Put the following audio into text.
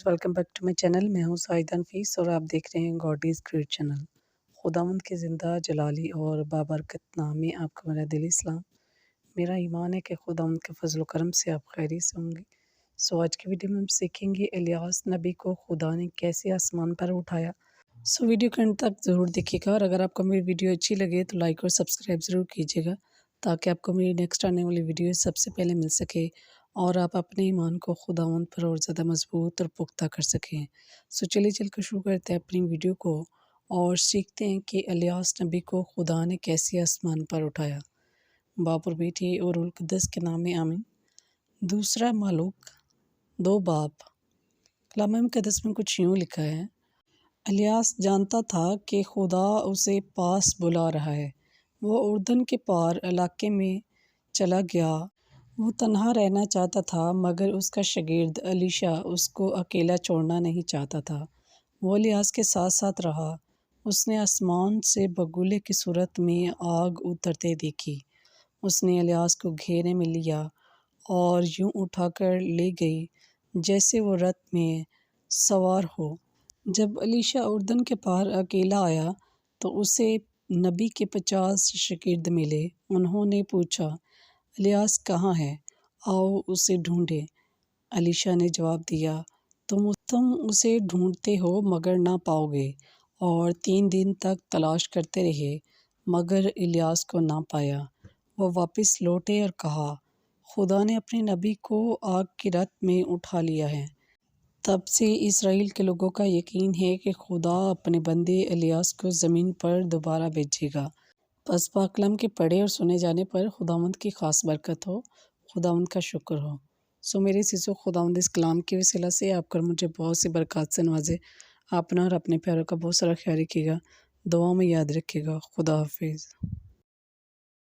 Welcome back to my channel. میں ہوں سعیدہ نفیس اور آپ دیکھ رہے ہیں گاڈ از گریٹ چینل۔ خداوند کے زندہ جلالی اور بابرکت نام میں آپ کا میرا دلی اسلام۔ میرا ایمان ہے کہ خداوند کے فضل و کرم سے آپ خیریت سے ہوں گے۔ آج کی ویڈیو میں ہم سیکھیں گے الیاس نبی کو خدا نے کیسے آسمان پر اٹھایا۔ ویڈیو کے انت تک ضرور دیکھیے گا، اور اگر آپ کو میری ویڈیو اچھی لگے تو لائک اور سبسکرائب ضرور کیجیے گا تاکہ آپ کو میری نیکسٹ آنے والی ویڈیو سب سے پہلے مل سکے اور آپ اپنے ایمان کو خداوند پر اور زیادہ مضبوط اور پختہ کر سکیں۔ چلیے چل کر شروع کرتے ہیں اپنی ویڈیو کو اور سیکھتے ہیں کہ الیاس نبی کو خدا نے کیسے آسمان پر اٹھایا۔ باپ اور بیٹے اور روح القدس کے نام میں آمین۔ دوسرا ملوک 2 باب۔ کلام مقدس میں کچھ یوں لکھا ہے: الیاس جانتا تھا کہ خدا اسے پاس بلا رہا ہے۔ وہ اردن کے پار علاقے میں چلا گیا۔ وہ تنہا رہنا چاہتا تھا، مگر اس کا شاگرد الیشا اس کو اکیلا چھوڑنا نہیں چاہتا تھا۔ وہ الیاس کے ساتھ ساتھ رہا۔ اس نے آسمان سے بگولے کی صورت میں آگ اترتے دیکھی۔ اس نے الیاس کو گھیرے میں لیا اور یوں اٹھا کر لے گئی جیسے وہ رتھ میں سوار ہو۔ جب الیشا اردن کے پار اکیلا آیا تو اسے نبی کے 50 شاگرد ملے۔ انہوں نے پوچھا، الیاس کہاں ہے؟ آؤ اسے ڈھونڈیں۔ الیشا نے جواب دیا، تم اسے ڈھونڈتے ہو مگر نہ پاؤ گے، اور 3 دن تک تلاش کرتے رہے مگر الیاس کو نہ پایا۔ وہ واپس لوٹے اور کہا، خدا نے اپنے نبی کو آگ کی رتھ میں اٹھا لیا ہے۔ تب سے اسرائیل کے لوگوں کا یقین ہے کہ خدا اپنے بندے الیاس کو زمین پر دوبارہ بھیجے گا۔ پس پاک کلام کے پڑھے اور سنے جانے پر خداوند کی خاص برکت ہو، خداوند کا شکر ہو۔ میرے عزیزو، خداوند اس کلام کے وسیلہ سے آپ کر مجھے بہت سی برکات سے نوازے۔ اپنا اور اپنے پیاروں کا بہت سارا خیال رکھیے گا، دعاؤں میں یاد رکھیے گا۔ خدا حافظ۔